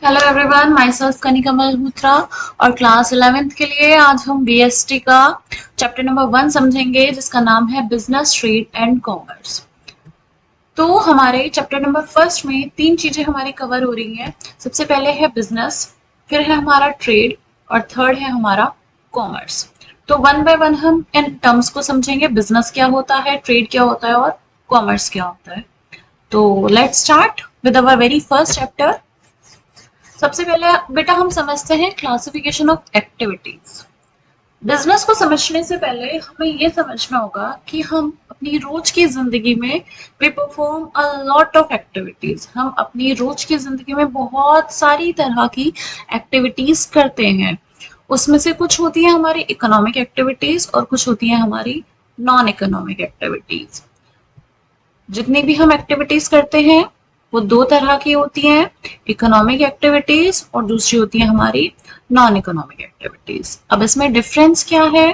Hello everyone, my self Kanika Malhotra और class 11th के लिए आज हम बीएसटी का चैप्टर नंबर 1 समझेंगे जिसका नाम है बिजनेस, ट्रेड एंड कॉमर्स। तो हमारे चैप्टर नंबर फर्स्ट में तीन चीजें हमारी कवर हो रही हैं। सबसे पहले है बिजनेस, फिर है हमारा ट्रेड और थर्ड है हमारा कॉमर्स। तो वन बाय वन हम इन टर्म्स को समझेंगे, बिजनेस क्या होता है, ट्रेड क्या होता है और कॉमर्स क्या होता है। तो let's start with our very first chapter. सबसे पहले बेटा हम समझते हैं क्लासिफिकेशन ऑफ एक्टिविटीज। बिजनेस को समझने से पहले हमें ये समझना होगा कि हम अपनी रोज की जिंदगी में we perform a lot of activities. हम अपनी रोज की जिंदगी में बहुत सारी तरह की एक्टिविटीज करते हैं। उसमें से कुछ होती है हमारी इकोनॉमिक एक्टिविटीज और कुछ होती है हमारी नॉन इकोनॉमिक एक्टिविटीज। जितनी भी हम एक्टिविटीज करते हैं वो दो तरह की होती हैं, इकोनॉमिक एक्टिविटीज और दूसरी होती है हमारी नॉन इकोनॉमिक एक्टिविटीज। अब इसमें डिफरेंस क्या है?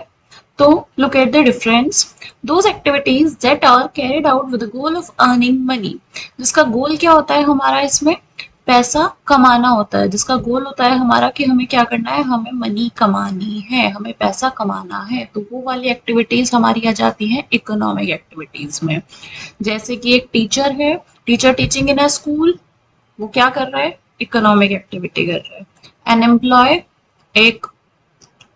तो look at the difference. Those activities that are carried out with the goal of earning money, जिसका गोल क्या होता है हमारा, इसमें पैसा कमाना होता है। जिसका गोल होता है हमारा कि हमें क्या करना है, हमें मनी कमानी है, हमें पैसा कमाना है, तो वो वाली एक्टिविटीज हमारी आ जाती हैं इकोनॉमिक एक्टिविटीज में। जैसे कि एक टीचर है, teacher teaching in a school, वो क्या कर रहा है, इकोनॉमिक एक्टिविटी कर रहा है। एन एम्प्लॉय, एक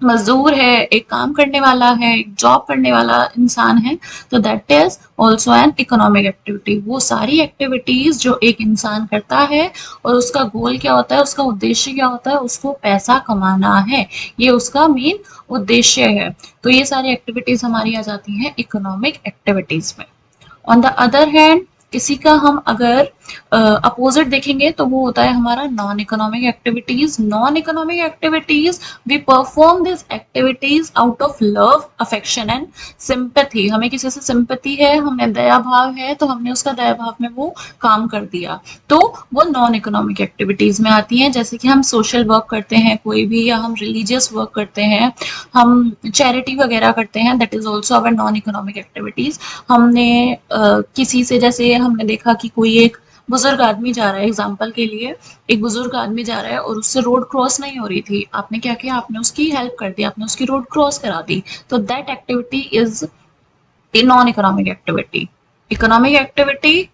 मजदूर है, एक काम करने वाला है, एक जॉब करने वाला इंसान है, तो that is also an economic activity. वो सारी एक्टिविटीज जो एक इंसान करता है और उसका गोल क्या होता है, उसका उद्देश्य क्या होता है, उसको पैसा कमाना है, ये उसका मेन उद्देश्य है। तो ये सारी एक्टिविटीज हमारी आ जाती हैं इकोनॉमिक एक्टिविटीज में। ऑन द अदर हैंड किसी का हम अगर अपोजिट देखेंगे तो वो होता है हमारा non economic activities. Non economic activities, we perform this activities out of love, affection and sympathy. हमें किसी से सिंपैथी है, हमें दया भाव है, तो हमने उसका दया भाव में वो काम कर दिया, तो वो नॉन इकोनॉमिक एक्टिविटीज में आती हैं। जैसे कि हम सोशल वर्क करते हैं कोई भी, या हम रिलीजियस वर्क करते हैं, हम चैरिटी वगैरह करते हैं, that is also our non economic activities. हमने किसी से, जैसे हमने देखा कि कोई एक बुजुर्ग आदमी जा रहा है, एग्जाम्पल के लिए एक बुजुर्ग आदमी जा रहा है और उससे रोड क्रॉस नहीं हो रही थी, आपने क्या किया, आपने उसकी हेल्प कर दी, आपने उसकी रोड क्रॉस करा दी, तो that activity is a non economic activity. Economic activity,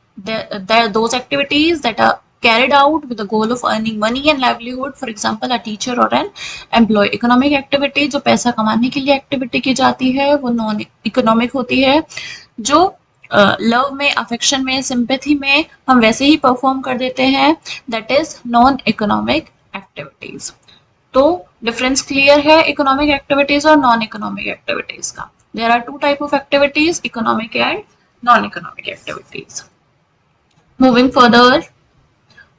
those activities that are carried out with the goal of earning money and livelihood, for example a teacher or an employee। Economic activity जो पैसा कमाने के लिए activity की जाती है वो non economic होती है। जो लव में, अफेक्शन में, सिंपैथी में हम वैसे ही परफॉर्म कर देते हैं, that is non economic activities. तो डिफरेंस क्लियर है इकोनॉमिक एक्टिविटीज और नॉन इकोनॉमिक एक्टिविटीज का। There are two type of activities, economic and non economic activities. Moving further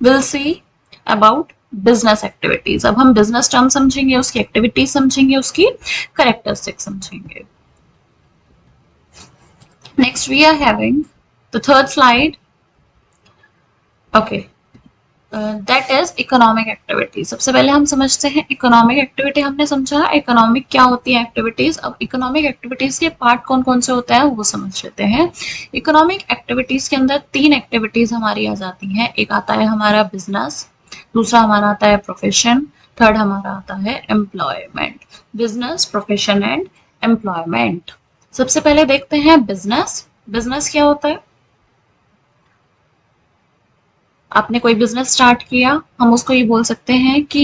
will see about business activities. अब हम business term समझेंगे, उसकी activities समझेंगे, उसकी करेक्टरिस्टिक समझेंगे। Next we are having the third slide. Okay, that is economic activity. सबसे पहले हम समझते हैं इकोनॉमिक एक्टिविटी। हमने समझा इकोनॉमिक क्या होती है एक्टिविटीज। अब इकोनॉमिक एक्टिविटीज के पार्ट कौन कौन से होते हैं वो समझ लेते हैं। इकोनॉमिक एक्टिविटीज के अंदर तीन एक्टिविटीज हमारी आ जाती हैं। एक आता है हमारा बिजनेस, दूसरा हमारा आता है प्रोफेशन, थर्ड हमारा आता है employment. Business, profession and employment. सबसे पहले देखते हैं बिजनेस। बिजनेस क्या होता है? आपने कोई बिजनेस स्टार्ट किया, हम उसको ये बोल सकते हैं कि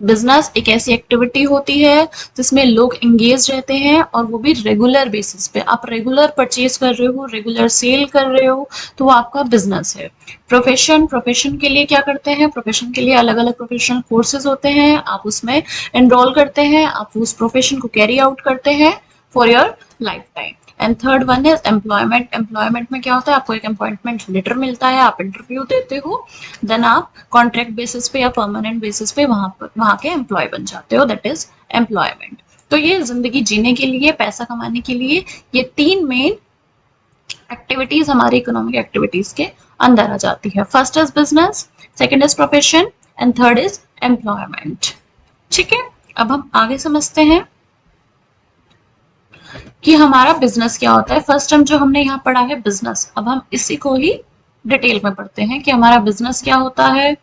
बिजनेस एक ऐसी एक्टिविटी होती है जिसमें लोग एंगेज रहते हैं और वो भी रेगुलर बेसिस पे। आप रेगुलर परचेज कर रहे हो, रेगुलर सेल कर रहे हो, तो वो आपका बिजनेस है। प्रोफेशन, प्रोफेशन के लिए क्या करते हैं, प्रोफेशन के लिए अलग अलग प्रोफेशनल कोर्सेज होते हैं, आप उसमें एनरोल करते हैं, आप उस प्रोफेशन को कैरी आउट करते हैं for your life time. And third one is employment. Employment में क्या होता है, आपको एक अपॉइंटमेंट लेटर मिलता है, आप इंटरव्यू देते हो, देन आप कॉन्ट्रैक्ट बेसिस पे या परमानेंट बेसिस पे वहां के एम्प्लॉय बन जाते हो, दैट इज एम्प्लॉयमेंट। तो ये जिंदगी जीने के लिए, पैसा कमाने के लिए, ये तीन मेन एक्टिविटीज हमारी इकोनॉमिक एक्टिविटीज के अंदर आ जाती है। First is business, second is profession and third is employment. ठीक है, अब हम आगे समझते हैं कि हमारा बिजनेस क्या होता है। फर्स्ट टर्म जो हमने यहाँ पढ़ा है बिजनेस, अब हम इसी को ही डिटेल में पढ़ते हैं कि हमारा बिजनेस क्या होता है,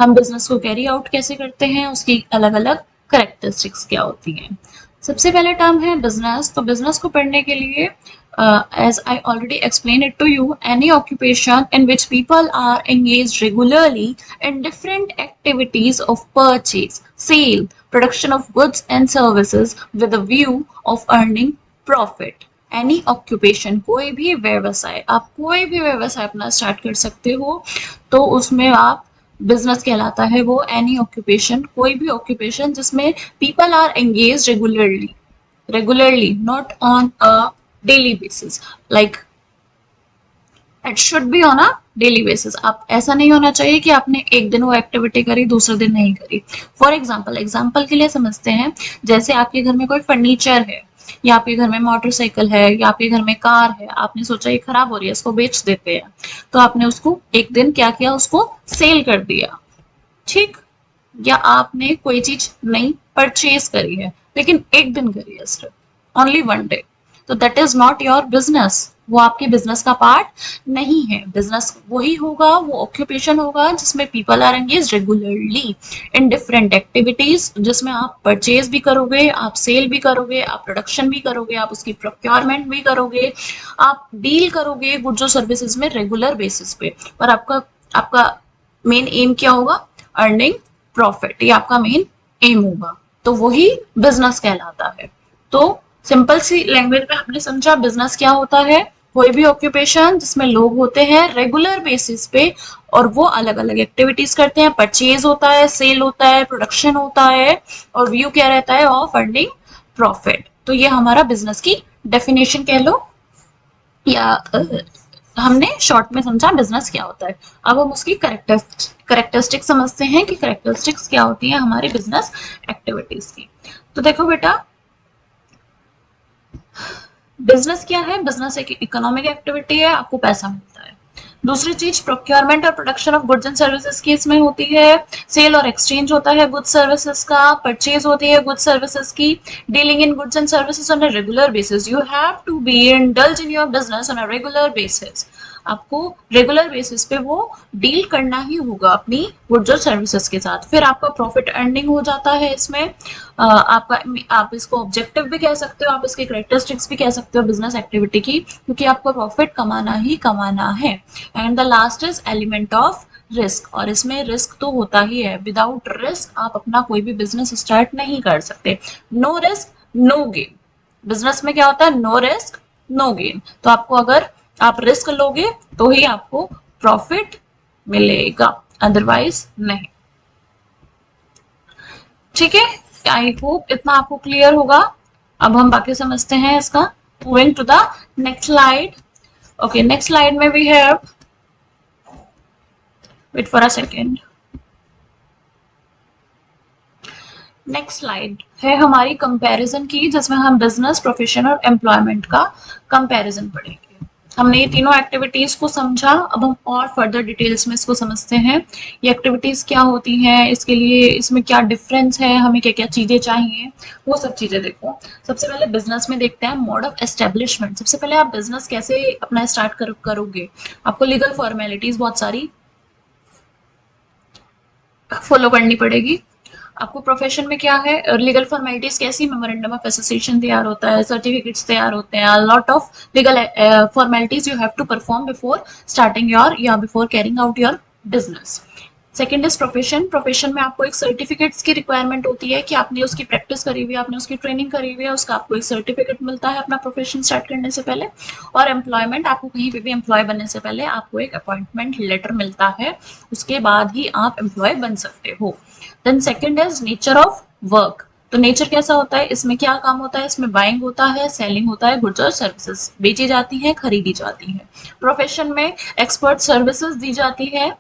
हम बिजनेस को कैरी आउट कैसे करते हैं, उसकी अलग अलग करेक्टरिस्टिक्स क्या होती हैं। सबसे पहले टर्म है बिजनेस। तो बिजनेस को पढ़ने के लिए as I already explained it to you, any occupation in which people are engaged regularly in different activities of purchase, sale, production of goods and services with a view of earning profit. Any occupation, कोई भी व्यवसाय, आप कोई भी व्यवसाय अपना start कर सकते हो, तो उसमें आप बिजनेस कहलाता है वो एनी ऑक्यूपेशन, कोई भी ऑक्यूपेशन जिसमें people are engage regularly not on a daily basis, like it should be on a daily basis. आप ऐसा नहीं होना चाहिए कि आपने एक दिन वो एक्टिविटी करी दूसरे दिन नहीं करी। फॉर एग्जाम्पल के लिए समझते हैं, जैसे आपके घर में कोई फर्नीचर है, या आपके घर में मोटरसाइकिल है, या आपके घर में कार है, आपने सोचा ये खराब हो रही है इसको बेच देते हैं, तो आपने उसको एक दिन क्या किया, उसको सेल कर दिया, ठीक। या आपने कोई चीज नई परचेज करी है लेकिन एक दिन करी है, सिर्फ ओनली वन डे, तो that is not your business, वो आपके बिजनेस का पार्ट नहीं है। बिजनेस वही होगा, वो ऑक्यूपेशन होगा जिसमें people are engage regularly in different activities, जिसमें आप परचेज भी करोगे, आप सेल भी करोगे, आप प्रोडक्शन भी करोगे, आप उसकी प्रोक्योरमेंट भी करोगे, आप डील करोगे गुड्स और सर्विसेज में रेगुलर बेसिस पे, और आपका आपका मेन एम क्या होगा, अर्निंग प्रॉफिट, ये आपका मेन एम होगा, तो वही बिजनेस कहलाता है। तो सिंपल सी लैंग्वेज में हमने समझा बिजनेस क्या होता है, कोई भी ऑक्यूपेशन जिसमें लोग होते हैं रेगुलर बेसिस पे और वो अलग अलग एक्टिविटीज करते हैं, परचेज होता है, सेल होता है, प्रोडक्शन होता है, और व्यू क्या रहता है, ऑफ अर्निंग प्रॉफिट। तो ये हमारा बिजनेस की डेफिनेशन कह लो, या हमने शॉर्ट में समझा बिजनेस क्या होता है। अब हम उसकी करेक्टरिस्टिक्स समझते हैं कि करेक्टरिस्टिक्स क्या होती है हमारी बिजनेस एक्टिविटीज की। तो देखो बेटा, बिजनेस क्या है, बिजनेस एक इकोनॉमिक एक्टिविटी है, आपको पैसा मिलता है। दूसरी चीज प्रोक्योरमेंट और production of goods and services की इसमें होती है, सेल और एक्सचेंज होता है गुड्स सर्विसेज का, परचेज होती है गुड्स सर्विसेज की, dealing in goods and services on a regular basis, you have to be indulge in your business on a regular basis, आपको रेगुलर बेसिस पे वो डील करना ही होगा अपनी गुड्स और सर्विसेज के साथ, फिर आपका प्रॉफिट अर्निंग हो जाता है इसमें। आपका, आप इसको ऑब्जेक्टिव भी कह सकते हो, आप इसके करेक्टरिस्टिक्स भी कह सकते हो बिजनेस एक्टिविटी की, क्योंकि आपको प्रॉफिट कमाना ही कमाना है। And the last is element of risk, और इसमें रिस्क तो होता ही है, विदाउट रिस्क आप अपना कोई भी बिजनेस स्टार्ट नहीं कर सकते। No risk no gain, business में क्या होता है, नो रिस्क नो गेन, तो आपको अगर आप रिस्क लोगे तो ही आपको प्रॉफिट मिलेगा, अदरवाइज नहीं। ठीक है, आई होप इतना आपको क्लियर होगा। अब हम बाकी समझते हैं इसका, moving to the next slide. Okay, next slide में we have, wait for a second, next slide है हमारी कंपैरिजन की, जिसमें हम बिजनेस, प्रोफेशन और एम्प्लॉयमेंट का कंपैरिजन पढ़ेंगे। हमने ये तीनों एक्टिविटीज को समझा, अब हम और फर्दर डिटेल्स में इसको समझते हैं, ये एक्टिविटीज क्या होती हैं, इसके लिए इसमें क्या डिफरेंस है, हमें क्या क्या चीजें चाहिए, वो सब चीजें देखो। सबसे पहले बिजनेस में देखते हैं मोड ऑफ एस्टेब्लिशमेंट। सबसे पहले आप बिजनेस कैसे अपना स्टार्ट करोगे, आपको लीगल फॉर्मेलिटीज बहुत सारी फॉलो करनी पड़ेगी। आपको प्रोफेशन में क्या है, लीगल फॉर्मेलिटीज कैसी, मेमोरेंडम ऑफ एसोसिएशन तैयार होता है, सर्टिफिकेट्स तैयार होते हैं, lot of legal formalities you have to perform before starting your या before carrying out your business. Second is profession. Profession में आपको एक सर्टिफिकेट्स की रिक्वायरमेंट होती है कि आपने उसकी प्रैक्टिस करी हुई है, आपने उसकी ट्रेनिंग करी हुई है, उसका आपको एक सर्टिफिकेट मिलता है अपना प्रोफेशन स्टार्ट करने से पहले। और एम्प्लॉयमेंट, आपको कहीं पे भी एम्प्लॉय बनने से पहले आपको एक अपॉइंटमेंट लेटर मिलता है, उसके बाद ही आप एम्प्लॉय बन सकते हो। Then second is nature of work. तो नेचर कैसा होता है, इसमें क्या काम होता है, इसमें बाइंग होता है, सेलिंग होता है, गुड्स और सर्विसेज बेची जाती हैं, खरीदी जाती हैं। प्रोफेशन में एक्सपर्ट सर्विसेज दी जाती है,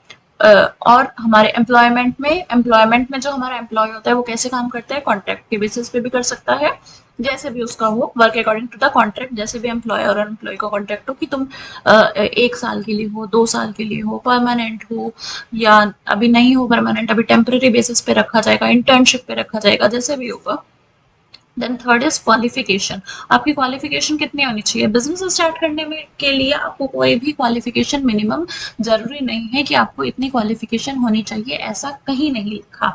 और हमारे एम्प्लॉयमेंट में जो हमारा एम्प्लॉय होता है वो कैसे काम करता है, कॉन्ट्रैक्ट के बेसिस पे भी कर सकता है, जैसे भी उसका हो, work according to the contract, जैसे भी एम्प्लॉय और एम्प्लॉय का कॉन्ट्रैक्ट हो कि तुम 1 साल के लिए हो, 2 साल के लिए हो, परमानेंट हो, या अभी नहीं हो परमानेंट, अभी टेम्पररी बेसिस पे रखा जाएगा, इंटर्नशिप पे रखा जाएगा, जैसे भी होगा। Then third is qualification. आपकी क्वालिफिकेशन कितनी होनी चाहिए? बिजनेस स्टार्ट करने में के लिए आपको कोई भी क्वालिफिकेशन मिनिमम जरूरी नहीं है कि आपको इतनी क्वालिफिकेशन होनी चाहिए, ऐसा कहीं नहीं लिखा।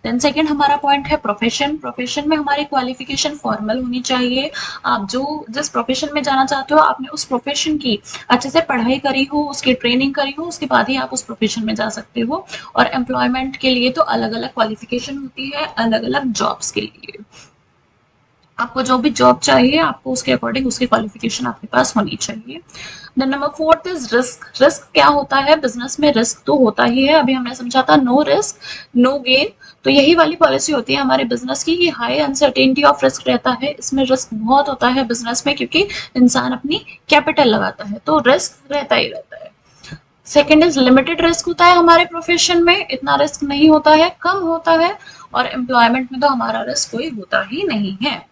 देन सेकंड हमारा पॉइंट है प्रोफेशन। प्रोफेशन में हमारी क्वालिफिकेशन फॉर्मल होनी चाहिए। आप जो जिस प्रोफेशन में जाना चाहते हो आपने उस प्रोफेशन की अच्छे से पढ़ाई करी हो, उसकी ट्रेनिंग करी हो, उसके बाद ही आप उस प्रोफेशन में जा सकते हो। और एम्प्लॉयमेंट के लिए तो अलग अलग क्वालिफिकेशन होती है अलग अलग जॉब्स के लिए। आपको जो भी जॉब चाहिए आपको उसके अकॉर्डिंग उसकी क्वालिफिकेशन आपके पास होनी चाहिए। Then number fourth is risk. Risk क्या होता है? बिजनेस में रिस्क तो होता ही है, अभी हमने समझा था नो रिस्क नो गेन। तो यही वाली पॉलिसी होती है हमारे बिजनेस की कि हाई अनसर्टेनिटी ऑफ रिस्क रहता है। इसमें रिस्क बहुत होता है बिजनेस में, क्योंकि इंसान अपनी कैपिटल लगाता है, तो रिस्क रहता ही रहता है। सेकेंड इज लिमिटेड रिस्क होता है हमारे प्रोफेशन में, इतना रिस्क नहीं होता है, कम होता है। और एम्प्लॉयमेंट में तो हमारा रिस्क कोई होता ही नहीं है।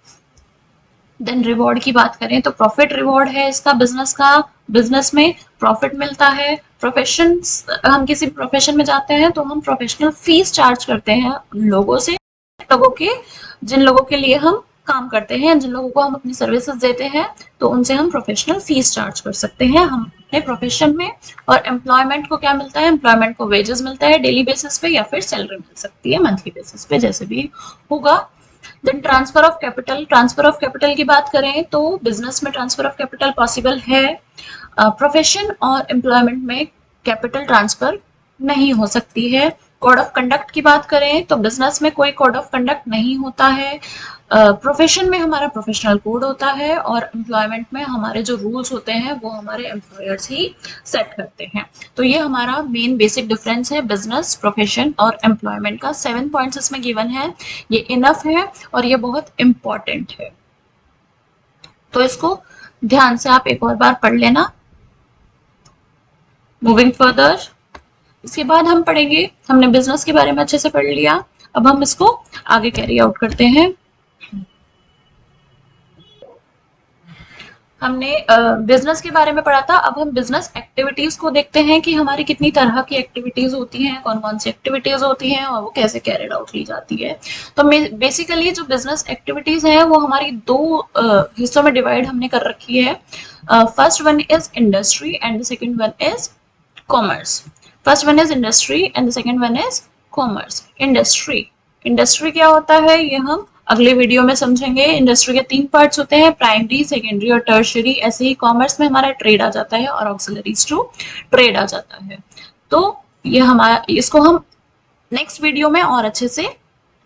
देन रिवॉर्ड की बात करें तो प्रॉफिट रिवॉर्ड है इसका बिजनेस का। बिजनेस में प्रॉफिट मिलता है। प्रोफेशन, हम किसी प्रोफेशन में जाते हैं तो हम प्रोफेशनल फीस चार्ज करते हैं लोगों से, लोगों के जिन लोगों के लिए हम काम करते हैं, जिन लोगों को हम अपनी सर्विसेज देते हैं, तो उनसे हम प्रोफेशनल फीस चार्ज कर सकते हैं हम अपने प्रोफेशन में। और एम्प्लॉयमेंट को क्या मिलता है? एम्प्लॉयमेंट को वेजेस मिलता है डेली बेसिस पे, या फिर सैलरी मिल सकती है मंथली बेसिस पे, जैसे भी होगा। Then transfer of capital. Transfer of capital की बात करें तो बिजनेस में ट्रांसफर ऑफ कैपिटल पॉसिबल है। प्रोफेशन और एम्प्लॉयमेंट में कैपिटल ट्रांसफर नहीं हो सकती है। कोड ऑफ कंडक्ट की बात करें तो बिजनेस में कोई कोड ऑफ कंडक्ट नहीं होता है। प्रोफेशन में हमारा प्रोफेशनल कोड होता है, और एम्प्लॉयमेंट में हमारे जो रूल्स होते हैं वो हमारे एम्प्लॉयर्स ही सेट करते हैं। तो ये हमारा मेन बेसिक डिफरेंस है बिजनेस, प्रोफेशन और एम्प्लॉयमेंट का। 7 पॉइंट्स इसमें गिवन है, ये इनफ है और ये बहुत इंपॉर्टेंट है, तो इसको ध्यान से आप एक और बार पढ़ लेना। मूविंग फर्दर, इसके बाद हम पढ़ेंगे, हमने बिजनेस के बारे में अच्छे से पढ़ लिया, अब हम इसको आगे कैरी आउट करते हैं। हमने बिजनेस के बारे में पढ़ा था, अब हम बिजनेस एक्टिविटीज को देखते हैं कि हमारी कितनी तरह की एक्टिविटीज होती हैं, कौन कौन सी एक्टिविटीज होती हैं और वो कैसे कैरिड आउट की जाती है। तो बेसिकली जो बिजनेस एक्टिविटीज हैं वो हमारी दो हिस्सों में डिवाइड हमने कर रखी है। First one is industry and the second one is commerce. First one is industry and the second one is commerce. Industry, industry क्या होता है ये हम अगले वीडियो में समझेंगे। इंडस्ट्री के 3 पार्ट्स होते हैं, प्राइमरी, सेकेंडरी और टर्शियरी। ऐसे ही कॉमर्स में हमारा ट्रेड आ जाता है और ऑक्सिलरीज टू ट्रेड आ जाता है। तो ये हमारा, इसको हम नेक्स्ट वीडियो में और अच्छे से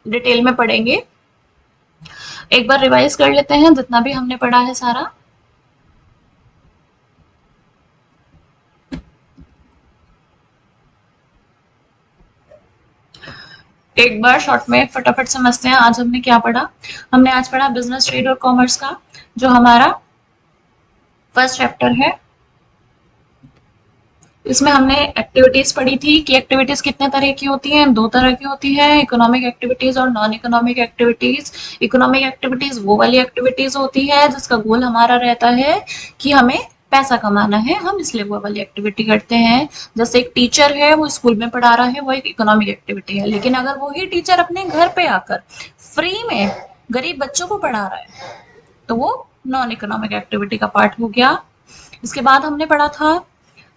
डिटेल में पढ़ेंगे। एक बार रिवाइज कर लेते हैं जितना भी हमने पढ़ा है सारा। एक बार शॉर्ट में फटाफट समझते हैं आज हमने क्या पढ़ा। हमने आज पढ़ा बिजनेस, ट्रेड और कॉमर्स का, जो हमारा फर्स्ट चैप्टर है। इसमें हमने एक्टिविटीज पढ़ी थी कि एक्टिविटीज कितने तरह की होती हैं? 2 तरह की होती है, इकोनॉमिक एक्टिविटीज और non economic activities. Economic activities वो वाली एक्टिविटीज होती है जिसका गोल हमारा रहता है कि हमें पैसा कमाना है, हम इसलिए वो वाली एक्टिविटी करते हैं। जैसे एक टीचर है वो स्कूल में पढ़ा रहा है, वो एक इकोनॉमिक एक्टिविटी है। लेकिन अगर वही टीचर अपने घर पे आकर फ्री में गरीब बच्चों को पढ़ा रहा है तो वो नॉन इकोनॉमिक एक्टिविटी का पार्ट हो गया। इसके बाद हमने पढ़ा था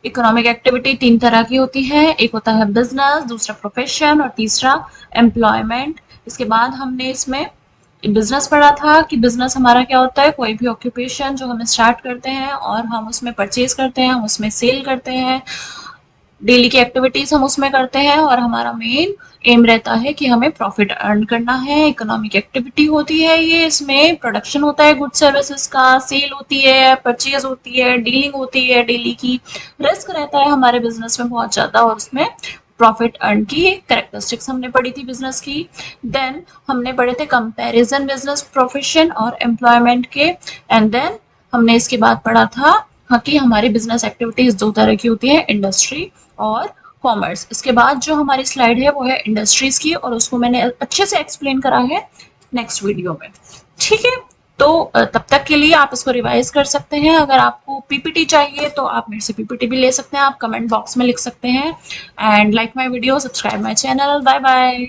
इकोनॉमिक एक्टिविटी 3 तरह की होती है, एक होता है बिजनेस, दूसरा प्रोफेशन और तीसरा एम्प्लॉयमेंट। इसके बाद हमने इसमें बिजनेस पढ़ा था कि बिजनेस हमारा क्या होता है? कोई भी ऑक्यूपेशन जो हम स्टार्ट करते हैं और हम उसमें परचेज करते हैं, हम उसमें सेल करते हैं, डेली की एक्टिविटीज हम उसमें करते हैं और हमारा मेन एम रहता है कि हमें प्रॉफिट अर्न करना है। इकोनॉमिक एक्टिविटी होती है ये, इसमें प्रोडक्शन होता है गुड सर्विसेज का, सेल होती है, परचेज होती है, डीलिंग होती है डेली की। रिस्क रहता है हमारे बिजनेस में बहुत ज्यादा और उसमें प्रॉफिट अर्न की कैरेक्टरिस्टिक्स हमने पढ़ी थी बिजनेस की। देन हमने पढ़े थे कंपैरिजन बिजनेस, प्रोफेशन और एम्प्लॉयमेंट के। एंड देन हमने इसके बाद पढ़ा था कि हमारी बिजनेस एक्टिविटीज 2 तरह की होती है, इंडस्ट्री और कॉमर्स। इसके बाद जो हमारी स्लाइड है वो है इंडस्ट्रीज की और उसको मैंने अच्छे से एक्सप्लेन करा है नेक्स्ट वीडियो में। ठीक है, तो तब तक के लिए आप इसको रिवाइज कर सकते हैं। अगर आपको पीपीटी चाहिए तो आप मेरे से पीपीटी भी ले सकते हैं, आप कमेंट बॉक्स में लिख सकते हैं। And like my video, subscribe my channel. Bye bye.